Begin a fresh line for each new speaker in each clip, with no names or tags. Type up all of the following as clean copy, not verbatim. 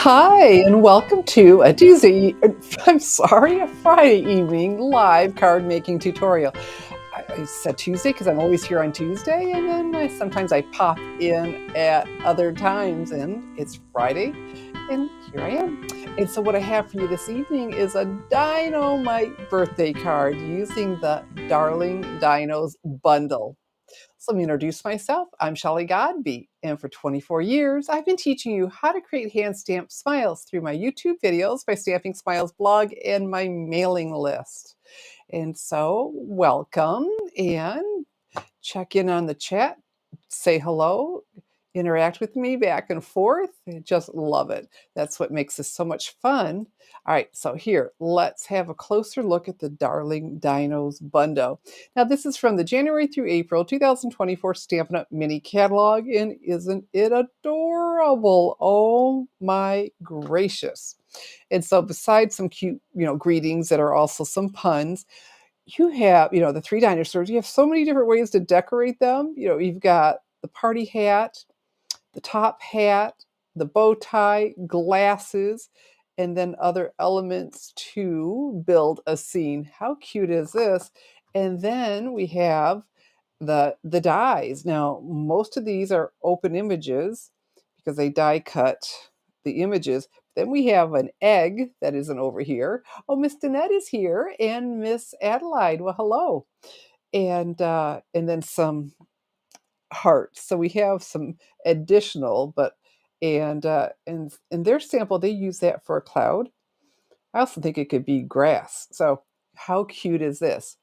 Hi, and welcome to a Tuesday, I'm sorry, a Friday evening live card making tutorial. I said Tuesday because I'm always here on Tuesday, and then sometimes I pop in at other times, and it's Friday, and here I am. And so what I have for you this evening is a Dino-Mite birthday card using the Darling Dinos bundle. So let me introduce myself. I'm Shelley Godby, and for 24 years, I've been teaching you how to create hand stamped smiles through my YouTube videos, my Stamping Smiles blog, and my mailing list. And so, welcome and check in on the chat, say hello, interact with me back and forth. I just love it. That's what makes this so much fun. All right, so here, let's have a closer look at the Darling Dinos bundle. Now, this is from the January through April 2024 Stampin' Up! Mini Catalog, and isn't it adorable? Oh my gracious. And so besides some cute, greetings that are also some puns, you have, the 3 dinosaurs, you have so many different ways to decorate them. You've got the party hat, the top hat, the bow tie, glasses, and then other elements to build a scene. How cute is this? And then we have the dies. Now, most of these are open images because they die cut the images. Then we have an egg that isn't over here. Oh, Miss Danette is here, and Miss Adelaide. Well, hello. And then some hearts. So we have some additional, but and in their sample, they use that for a cloud. I also think it could be grass. So how cute is this?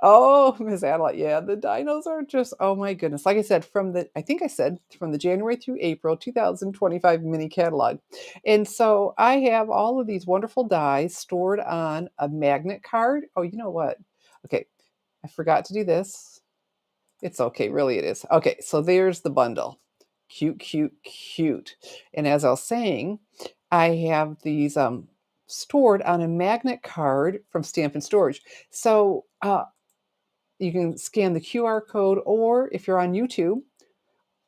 Oh, Miss Adelaide, yeah, the dinos are just, oh my goodness. Like I said, I think I said from the January through April 2025 mini catalog. And so I have all of these wonderful dies stored on a magnet card. Oh, you know what? Okay, I forgot to do this. It's okay, really it is. Okay, so there's the bundle. Cute, cute, cute. And as I was saying, I have these stored on a magnet card from Stampin' Storage. So you can scan the QR code, or if you're on YouTube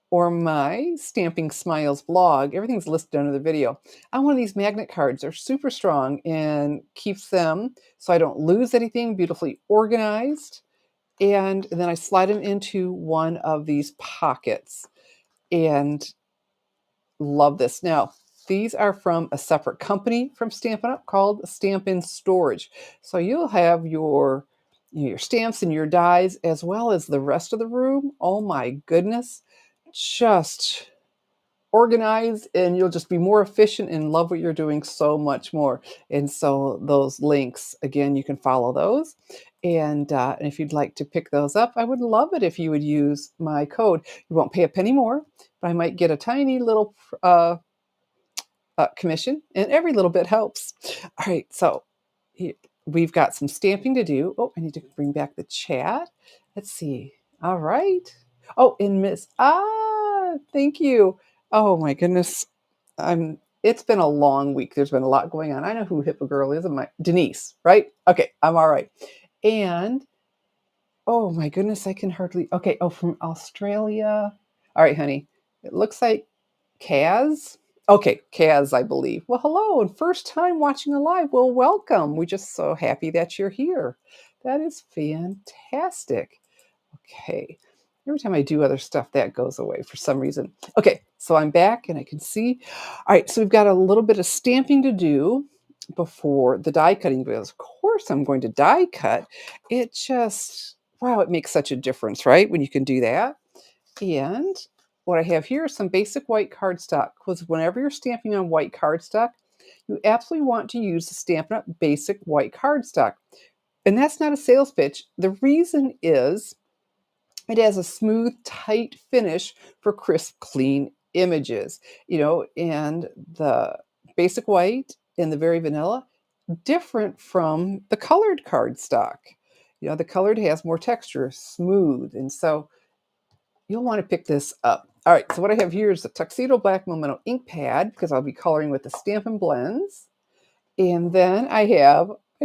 or my Stamping Smiles blog, everything's listed under the video. On one of these magnet cards, they're super strong and keeps them so I don't lose anything, beautifully organized. And then I slide them into one of these pockets and love this. Now, these are from a separate company from Stampin' Up! Called Stampin' Storage. So you'll have your stamps and your dies as well as the rest of the room. Oh my goodness. Just organized, and you'll just be more efficient and love what you're doing so much more. And so those links, again, you can follow those. And if you'd like to pick those up, I would love it if you would use my code. You won't pay a penny more, but I might get a tiny little commission, and every little bit helps. All right, so we've got some stamping to do. Oh, I need to bring back the chat. Let's see. All right. Oh, and thank you. Oh my goodness. It's been a long week. There's been a lot going on. I know who Hippo Girl is. Denise, right? Okay, I'm all right. And oh my goodness, I can hardly. Okay, oh, from Australia. All right, honey. It looks like Kaz. Okay, Kaz, I believe. Well, hello, and first time watching a live. Well, welcome. We're just so happy that you're here. That is fantastic. Okay. Every time I do other stuff, that goes away for some reason. Okay, so I'm back and I can see. All right, so we've got a little bit of stamping to do before the die cutting, because of course I'm going to die cut. It just, wow, it makes such a difference, right? When you can do that. And what I have here is some basic white cardstock, because whenever you're stamping on white cardstock, you absolutely want to use the Stampin' Up! Basic white cardstock. And that's not a sales pitch. The reason is it has a smooth, tight finish for crisp, clean images, and the basic white and the very vanilla, different from the colored cardstock. The colored has more texture, smooth, and so you'll want to pick this up. All right, so what I have here is a Tuxedo Black Memento ink pad, because I'll be coloring with the Stampin' Blends. And then I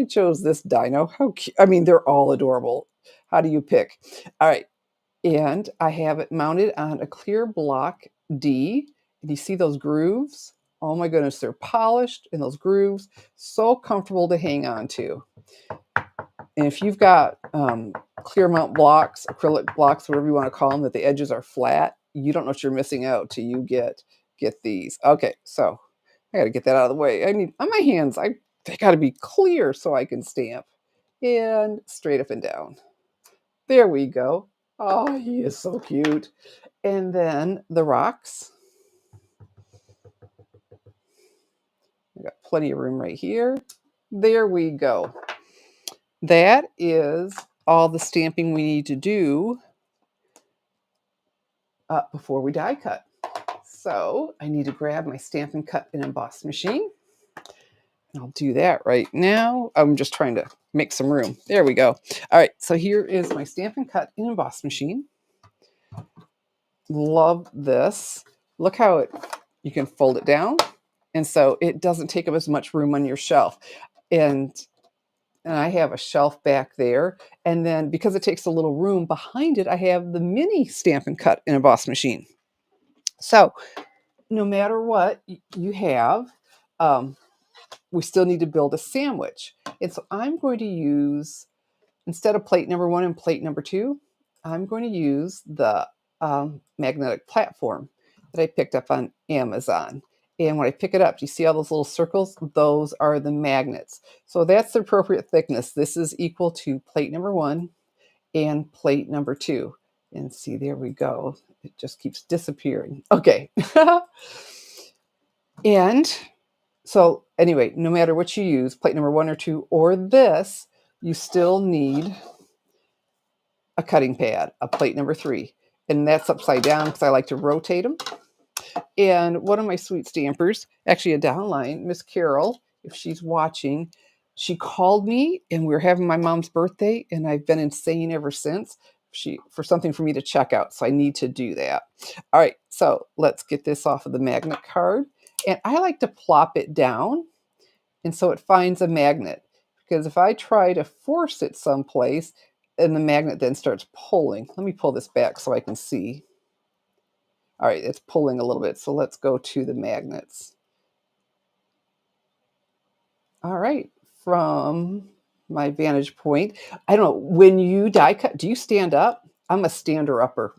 chose this dino. How cute. I mean, they're all adorable. How do you pick? All right, and I have it mounted on a clear block D. And you see those grooves? Oh my goodness, they're polished in those grooves, so comfortable to hang on to. And if you've got clear mount blocks, acrylic blocks, whatever you want to call them, that the edges are flat, you don't know what you're missing out till you get these. Okay, so I got to get that out of the way. I need on my hands. They got to be clear so I can stamp, and straight up and down. There we go. Oh, he is so cute. And then the rocks. I got plenty of room right here. There we go. That is all the stamping we need to do before we die cut. So I need to grab my Stampin' Cut and Emboss machine. I'll do that right now. I'm just trying to make some room. There we go. All right, so here is my Stampin' Cut and Emboss machine. Love this. Look how you can fold it down, and so it doesn't take up as much room on your shelf. And I have a shelf back there, and then because it takes a little room behind it, I have the mini Stampin' Cut and Emboss machine. So no matter what you have, we still need to build a sandwich. And so I'm going to use, instead of plate number 1 and plate number 2, I'm going to use the magnetic platform that I picked up on Amazon. And when I pick it up, do you see all those little circles? Those are the magnets. So that's the appropriate thickness. This is equal to plate number 1 and plate number 2. And see, there we go. It just keeps disappearing. Okay. And so anyway, no matter what you use, plate number 1 or 2 or this, you still need a cutting pad, a plate number 3. And that's upside down because I like to rotate them. And one of my sweet stampers, actually a downline, Miss Carol, if she's watching, she called me and we were having my mom's birthday, and I've been insane ever since for something for me to check out. So I need to do that. All right, so let's get this off of the magnet card. And I like to plop it down, and so it finds a magnet. Because if I try to force it someplace, and the magnet then starts pulling. Let me pull this back so I can see. All right, it's pulling a little bit. So let's go to the magnets. All right, from my vantage point, I don't know, when you die cut, do you stand up? I'm a stander upper.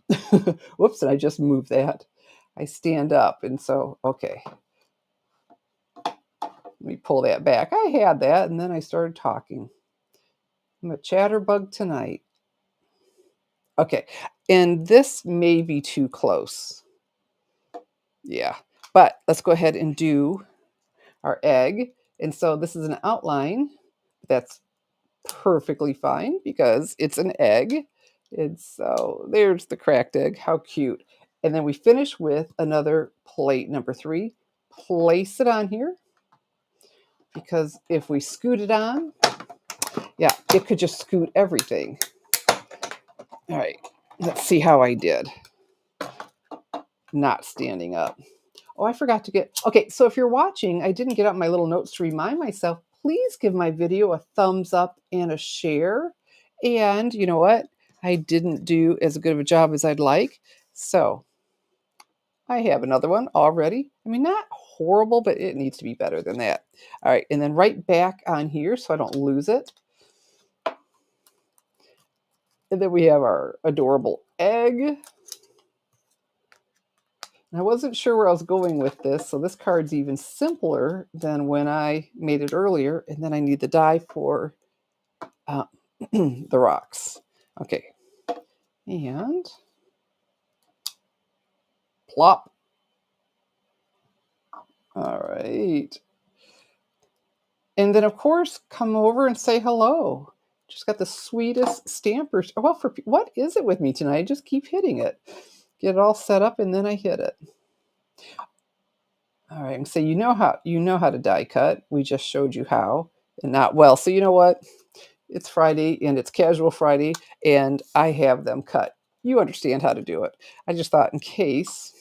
Whoops, and I just moved that. I stand up, and so, okay. Let me pull that back. I had that, and then I started talking. I'm a chatterbug tonight. Okay, and this may be too close. Yeah, but let's go ahead and do our egg. And so this is an outline. That's perfectly fine because it's an egg. And so there's the cracked egg. How cute. And then we finish with another plate number 3. Place it on here because if we scoot it on, yeah, it could just scoot everything. All right, let's see how I did. Not standing up. Oh, I forgot to get, okay, so if you're watching, I didn't get out my little notes to remind myself, please give my video a thumbs up and a share. And you know what? I didn't do as good of a job as I'd like. So I have another one already. I mean, not horrible, but it needs to be better than that. All right, and then right back on here so I don't lose it. And then we have our adorable egg. I wasn't sure where I was going with this, so this card's even simpler than when I made it earlier. And then I need the die for the rocks. Okay, and plop. All right. And then, of course, come over and say hello. Just got the sweetest stampers. Well, what is it with me tonight? I just keep hitting it. Get it all set up, and then I hit it. All right, and so you know how to die cut. We just showed you how, and not well. So you know what? It's Friday, and it's Casual Friday, and I have them cut. You understand how to do it. I just thought in case.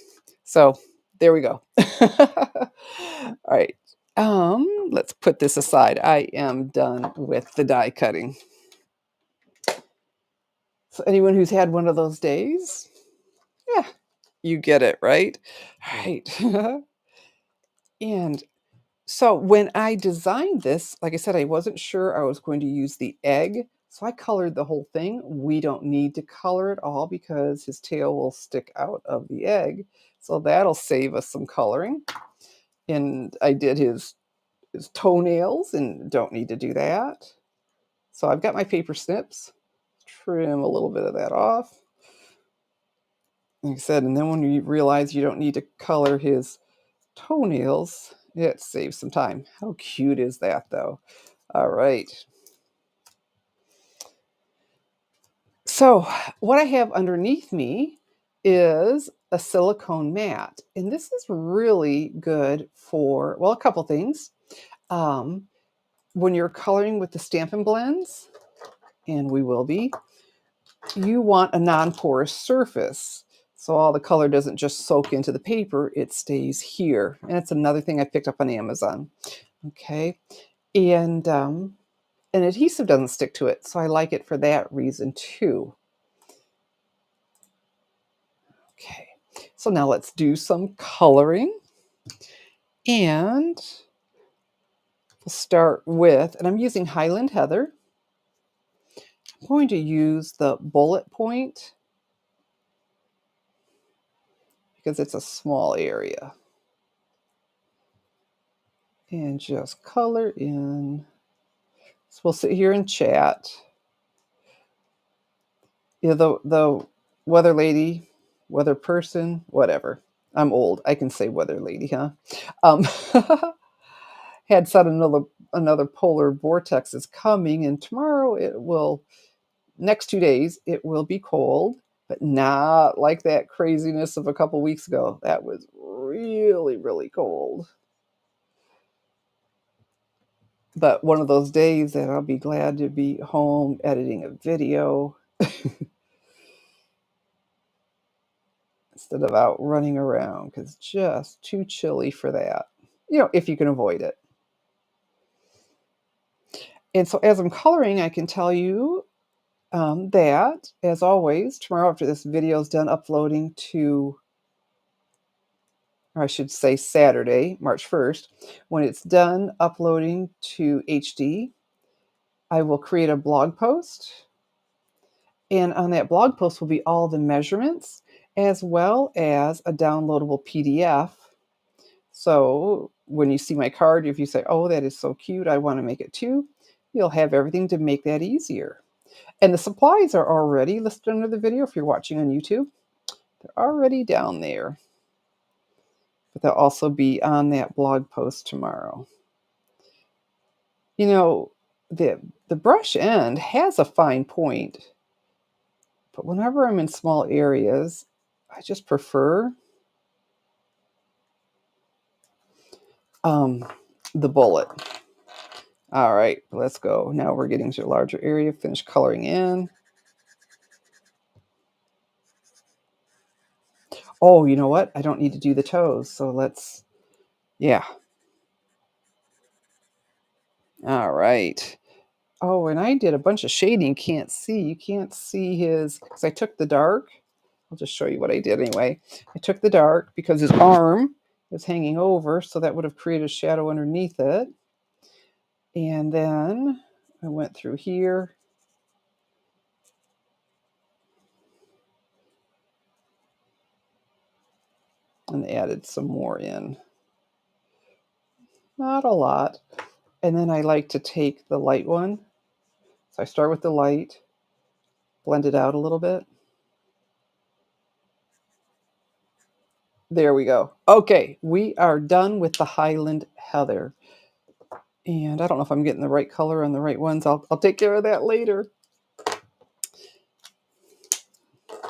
So there we go. All right. Let's put this aside. I am done with the die cutting. So anyone who's had one of those days, yeah, you get it, right? All right. And so when I designed this, like I said, I wasn't sure I was going to use the egg, so I colored the whole thing. We don't need to color it all because his tail will stick out of the egg, so that'll save us some coloring. And I did his toenails and don't need to do that. So I've got my paper snips. Trim a little bit of that off. Like I said, and then when you realize you don't need to color his toenails, it saves some time. How cute is that, though? All right. So what I have underneath me is a silicone mat, and this is really good for, well, a couple things. Um, when you're coloring with the Stampin' blends, and we will be, you want a non-porous surface. So all the color doesn't just soak into the paper, it stays here. And it's another thing I picked up on Amazon. Okay. And adhesive doesn't stick to it. So I like it for that reason too. Okay. So now let's do some coloring. And we'll start with, and I'm using Highland Heather. I'm going to use the bullet point because it's a small area. And just color in. So we'll sit here and chat. Yeah, the weather lady, weather person, whatever. I'm old. I can say weather lady, huh? Um, had said another polar vortex is coming, and tomorrow next 2 days it will be cold, but not like that craziness of a couple weeks ago. That was really, really cold. But one of those days that I'll be glad to be home editing a video instead of out running around because it's just too chilly for that, if you can avoid it. And so as I'm coloring, I can tell you that, as always, tomorrow after this video is done uploading to, or I should say Saturday, March 1st, when it's done uploading to HD, I will create a blog post. And on that blog post will be all the measurements as well as a downloadable PDF. So when you see my card, if you say, oh, that is so cute, I want to make it too, you'll have everything to make that easier. And the supplies are already listed under the video if you're watching on YouTube. They're already down there. But they'll also be on that blog post tomorrow. The brush end has a fine point, but whenever I'm in small areas, I just prefer the bullet. All right, let's go. Now we're getting to a larger area, finish coloring in. Oh, you know what? I don't need to do the toes, so yeah. All right. Oh, and I did a bunch of shading. You can't see because I took the dark. I'll just show you what I did anyway. I took the dark because his arm is hanging over, so that would have created a shadow underneath it. And then I went through here. And added some more in. Not a lot. And then I like to take the light one. So I start with the light, blend it out a little bit. There we go. Okay, we are done with the Highland Heather. And I don't know if I'm getting the right color on the right ones. I'll take care of that later. All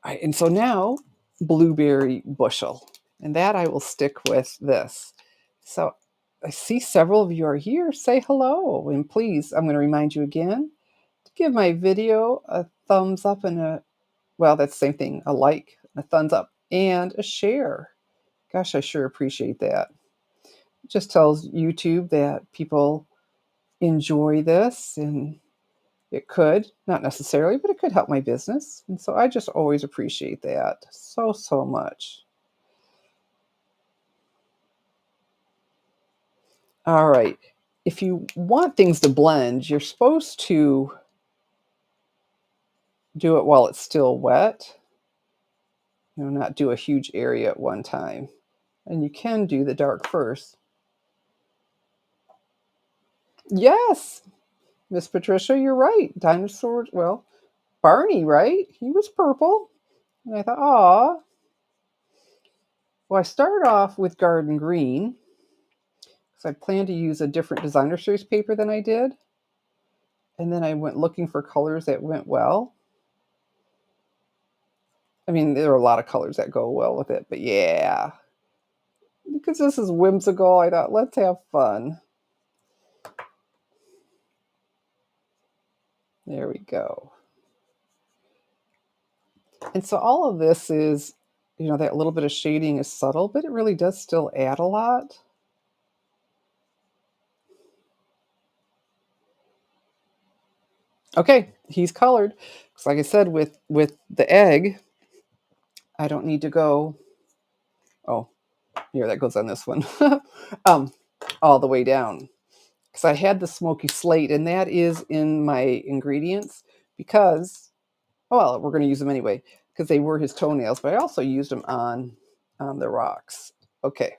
right, and so now blueberry bushel. And that I will stick with this. So I see several of you are here. Say hello. And please, I'm going to remind you again to give my video a thumbs up and well, that's the same thing, a like, a thumbs up, and a share. Gosh, I sure appreciate that. It just tells YouTube that people enjoy this, and it could, not necessarily, but it could help my business. And so I just always appreciate that so, so much. All right. If you want things to blend, you're supposed to do it while it's still wet. Not do a huge area at one time. And you can do the dark first. Yes, Miss Patricia, you're right. Dinosaurs, well, Barney, right? He was purple. And I thought, aw. Well, I started off with garden green because I planned to use a different designer series paper than I did. And then I went looking for colors that went well. I mean, there are a lot of colors that go well with it, but yeah. Because this is whimsical, I thought, let's have fun. There we go. And so all of this is, that little bit of shading is subtle, but it really does still add a lot. Okay, he's colored. Because like I said, with the egg, I don't need to go, oh, here, that goes on this one, all the way down. Because I had the smoky slate, and that is in my ingredients because, well, we're going to use them anyway, because they were his toenails, but I also used them on the rocks. Okay.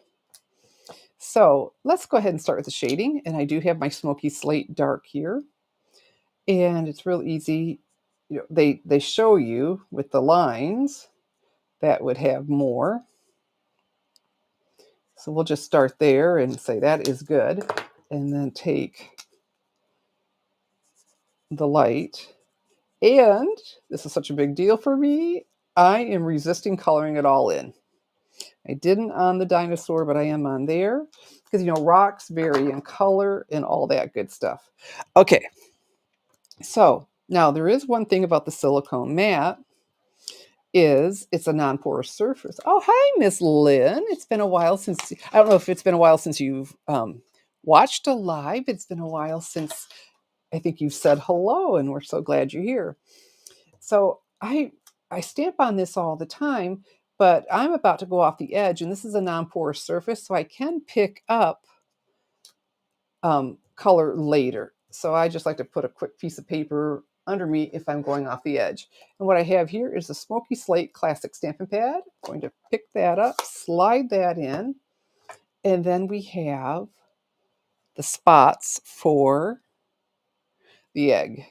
So let's go ahead and start with the shading. And I do have my smoky slate dark here. And it's real easy. They show you with the lines that would have more. So we'll just start there and say that is good. And then take the light. And this is such a big deal for me. I am resisting coloring it all in. I didn't on the dinosaur, but I am on there. Because, rocks vary in color and all that good stuff. Okay. So now there is one thing about the silicone mat is it's a non-porous surface. Oh, hi, Miss Lynn. It's been a while since, I don't know if it's been a while since you've watched a live. It's been a while since I think you've said hello, and we're so glad you're here. So I stamp on this all the time, but I'm about to go off the edge, and this is a non-porous surface, so I can pick up color later. So I just like to put a quick piece of paper under me if I'm going off the edge. And what I have here is a Smoky Slate Classic Stampin' Pad. I'm going to pick that up, slide that in, and then we have the spots for the egg.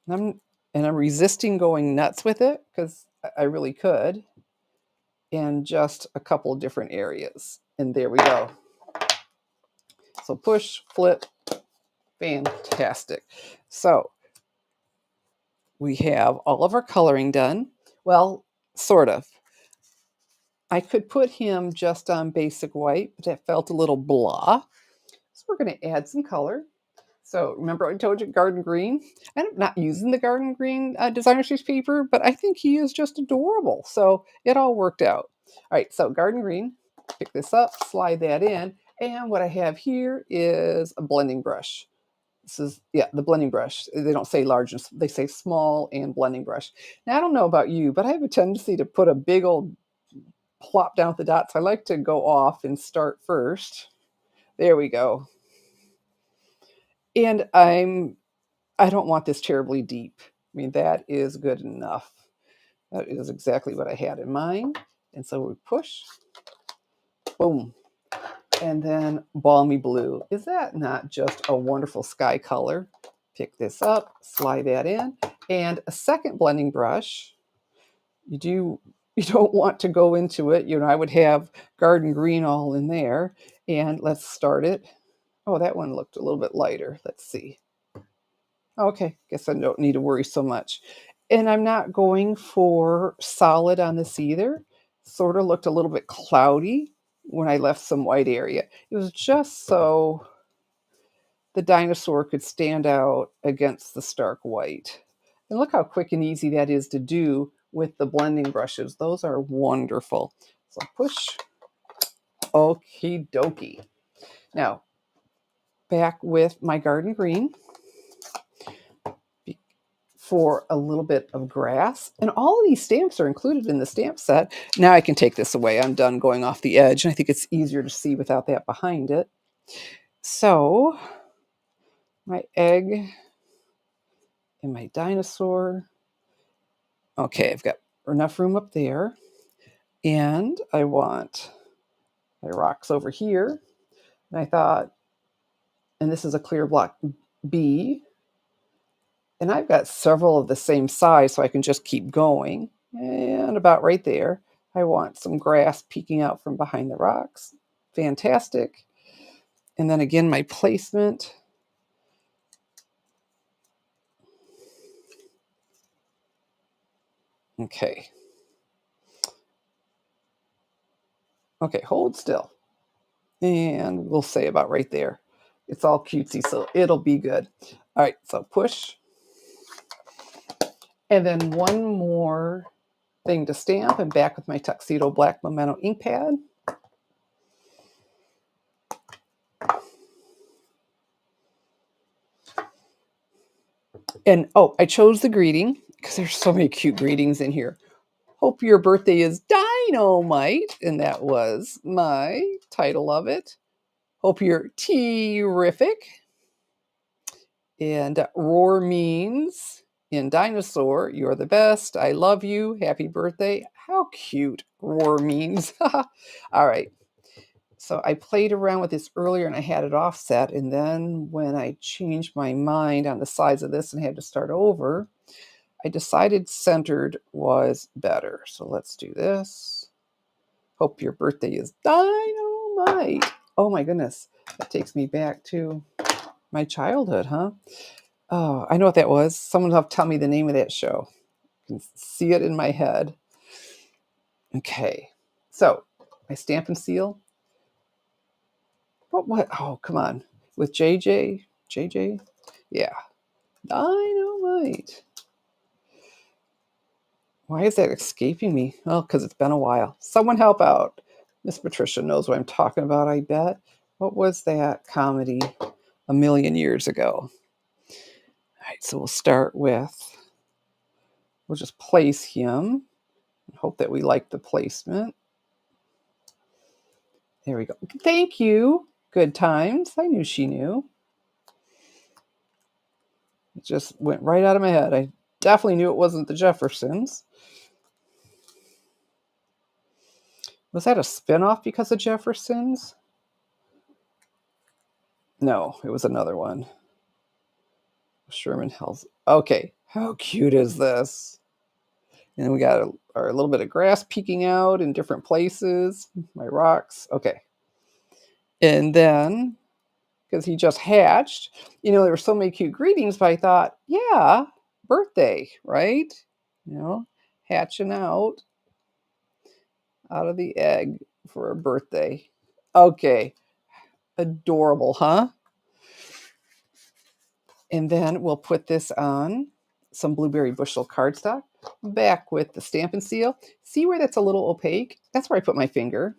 And I'm resisting going nuts with it because I really could in just a couple of different areas. And there we go. So push, flip, fantastic. So we have all of our coloring done. Well, sort of. I could put him just on basic white, but that felt a little blah. So we're going to add some color. So remember I told you garden green? I'm not using the garden green designer series paper, but I think he is just adorable. So it all worked out. All right, so garden green, pick this up, slide that in. And what I have here is a blending brush. This is, the blending brush. They don't say large, they say small and blending brush. Now, I don't know about you, but I have a tendency to put a big old plop down with the dots. I like to go off and start first. There we go. And I don't want this terribly deep. I mean, that is good enough. That is exactly what I had in mind. And so we push, boom. And then balmy blue. Is that not just a wonderful sky color? Pick this up, slide that in, and a second blending brush. You don't want to go into it. I would have garden green all in there. And let's start it. Oh, that one looked a little bit lighter. Let's see. Okay, guess I don't need to worry so much. And I'm not going for solid on this either. Sort of looked a little bit cloudy when I left some white area. It was just so the dinosaur could stand out against the stark white. And look how quick and easy that is to do with the blending brushes. Those are wonderful. So push. Okie dokie. Now, back with my garden green for a little bit of grass. And all of these stamps are included in the stamp set. Now I can take this away. I'm done going off the edge. And I think it's easier to see without that behind it. So my egg and my dinosaur. Okay, I've got enough room up there. And I want my rocks over here. And I thought, and this is a clear block B. And I've got several of the same size, so I can just keep going. And about right there, I want some grass peeking out from behind the rocks. Fantastic. And then again, my placement. Okay. Okay, hold still. And we'll say about right there. It's all cutesy, so it'll be good. All right, so push. And then one more thing to stamp, and back with my Tuxedo Black Memento ink pad. And oh, I chose the greeting because there's so many cute greetings in here. Hope your birthday is Dino-Mite, and that was my title of it. Hope you're terrific. And roar means in dinosaur, you're the best. I love you. Happy birthday. How cute roar means. All right. So I played around with this earlier and I had it offset. And then when I changed my mind on the size of this and had to start over, I decided centered was better. So let's do this. Hope your birthday is Dino-Mite. Oh my goodness. That takes me back to my childhood, huh? Oh, I know what that was. Someone will have to tell me the name of that show. I can see it in my head. Okay. So my Stampin' Seal. What? Oh, come on. With JJ? JJ? Yeah. Dino-Mite. Why is that escaping me? Oh, because it's been a while. Someone help out. Miss Patricia knows what I'm talking about, I bet. What was that comedy a million years ago? All right, so we'll start with, we'll just place him. Hope that we like the placement. There we go. Thank you. Good times. I knew she knew. It just went right out of my head. I definitely knew it wasn't the Jeffersons. Was that a spinoff because of Jeffersons? No, it was another one. Sherman Hills. Okay, how cute is this? And then we got our little bit of grass peeking out in different places. My rocks. Okay. And then, because he just hatched, there were so many cute greetings, but I thought, yeah, birthday, right? Hatching out of the egg for a birthday. Okay. Adorable, huh? And then we'll put this on some blueberry bushel cardstock, back with the Stampin' Seal. See where that's a little opaque? That's where I put my finger.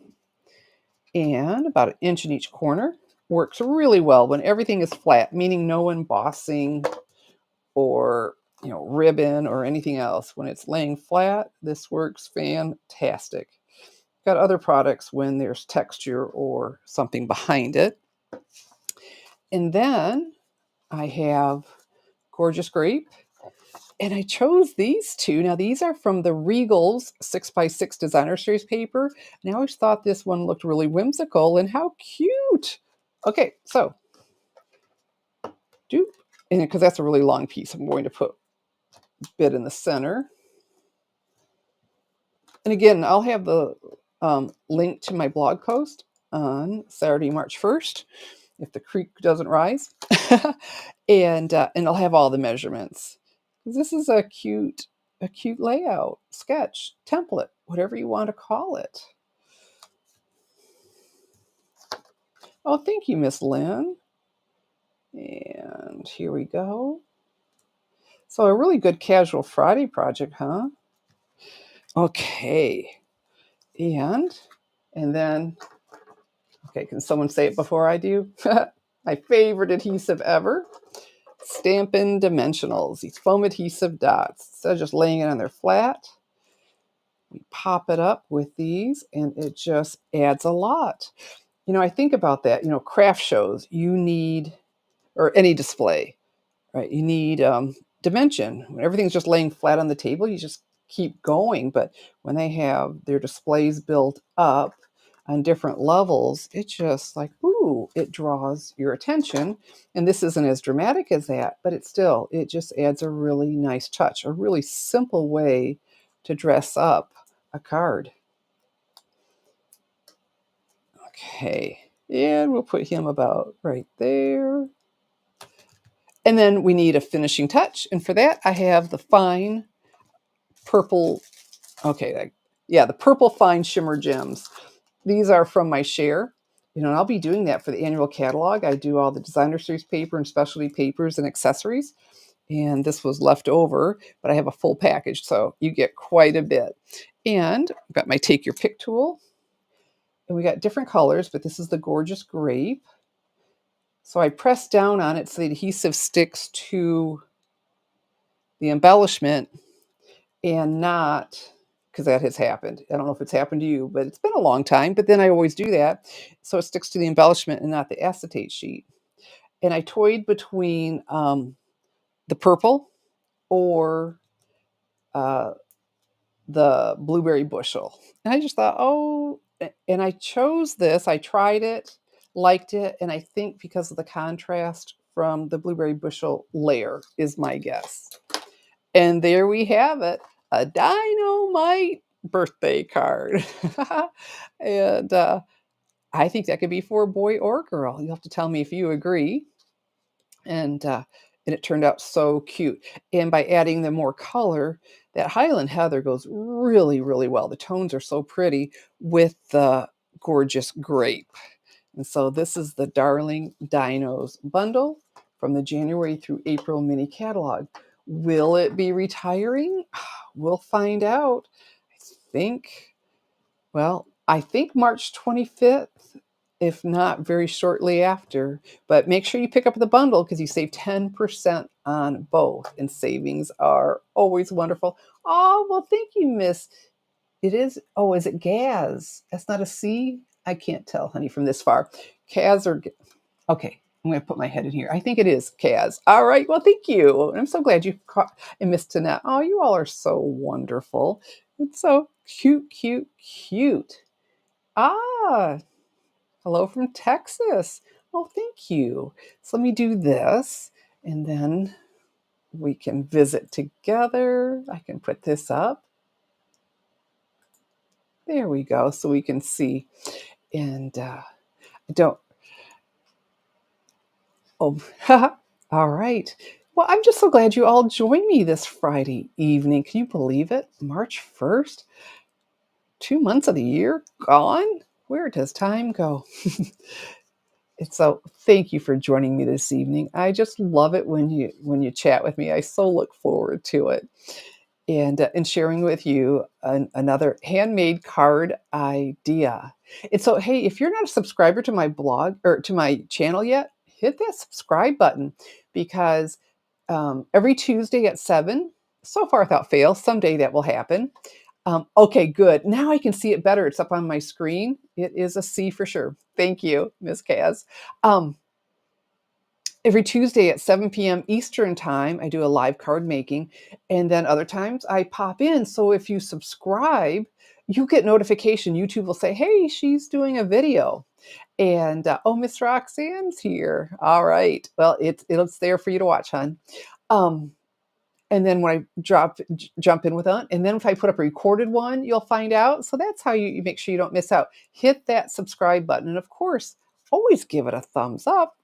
And about an inch in each corner. Works really well when everything is flat, meaning no embossing or ribbon or anything else. When it's laying flat, this works fantastic. Got other products when there's texture or something behind it. And then I have Gorgeous Grape. And I chose these two. Now, these are from the Regal's 6x6 Designer Series paper. And I always thought this one looked really whimsical and how cute. Okay, so, and because that's a really long piece, I'm going to put a bit in the center. And again, I'll have the link to my blog post on Saturday, March 1st, if the creek doesn't rise. and I'll have all the measurements. This is a cute layout, sketch, template, whatever you want to call it. Oh, thank you, Miss Lynn. And here we go. So a really good casual Friday project, huh? Okay. And then, okay, can someone say it before I do? My favorite adhesive ever. Stampin' Dimensionals, these foam adhesive dots. Instead of just laying it on there flat, we pop it up with these and it just adds a lot. I think about that, craft shows, you need or any display, right? You need, dimension. When everything's just laying flat on the table, you just keep going, but when they have their displays built up on different levels, it's just like, ooh, it draws your attention, and this isn't as dramatic as that, but it just adds a really nice touch, a really simple way to dress up a card. Okay, and we'll put him about right there. And then we need a finishing touch, and for that, I have the fine purple okay, yeah, the purple fine shimmer gems. These are from my share, and I'll be doing that for the annual catalog. I do all the designer series paper and specialty papers and accessories, and this was left over, but I have a full package, so you get quite a bit. And I've got my take your pick tool, and we got different colors, but this is the gorgeous grape. So I press down on it so the adhesive sticks to the embellishment and not because that has happened. I don't know if it's happened to you, but it's been a long time. But then I always do that. So it sticks to the embellishment and not the acetate sheet. And I toyed between the purple or uh, the blueberry bushel. And I just thought, and I chose this. I tried it, liked it. And I think because of the contrast from the blueberry bushel layer is my guess. And there we have it, a Dino-Mite birthday card. And I think that could be for a boy or a girl. You'll have to tell me if you agree. And it turned out so cute. And by adding the more color, that Highland Heather goes really, really well. The tones are so pretty with the gorgeous grape. And so this is the Darling Dinos bundle from the January through April mini catalog. Will it be retiring? We'll find out. Think, I think March 25th, if not very shortly after. But make sure you pick up the bundle because you save 10% on both, and savings are always wonderful. Oh, well, thank you, Miss. Is it Gaz? That's not a C? I can't tell, honey, from this far. Kaz or Okay, I'm going to put my head in here. I think it is Kaz. All right. Well, thank you. I'm so glad you caught and missed Tanette. Oh, you all are so wonderful. It's so cute, cute, cute. Ah, hello from Texas. Oh, thank you. So let me do this, and then we can visit together. I can put this up. There we go. So we can see. And I don't Oh, all right. Well, I'm just so glad you all joined me this Friday evening. Can you believe it? March 1st, 2 months of the year gone? Where does time go? And so thank you for joining me this evening. I just love it when you chat with me. I so look forward to it. And sharing with you another handmade card idea. And so, hey, if you're not a subscriber to my blog or to my channel yet, hit that subscribe button because every Tuesday at 7, so far without fail, someday that will happen. Okay, good. Now I can see it better. It's up on my screen. It is a C for sure. Thank you, Miss Kaz. Every Tuesday at 7 p.m. Eastern time, I do a live card making, and then other times I pop in. So if you subscribe, you get notification. YouTube will say, "Hey, she's doing a video," and oh, Miss Roxanne's here. All right, well, it's there for you to watch, hon. Um, and then when I jump in with it, and then if I put up a recorded one, you'll find out. So that's how you make sure you don't miss out. Hit that subscribe button, and of course, always give it a thumbs up.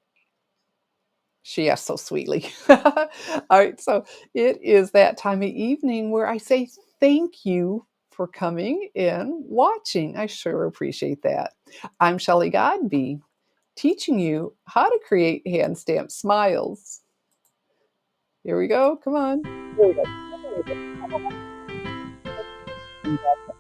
She asked so sweetly. All right, so it is that time of evening where I say thank you for coming and watching. I sure appreciate that. I'm Shelley Godby, teaching you how to create hand stamped smiles. Here we go. Come on. Here we go.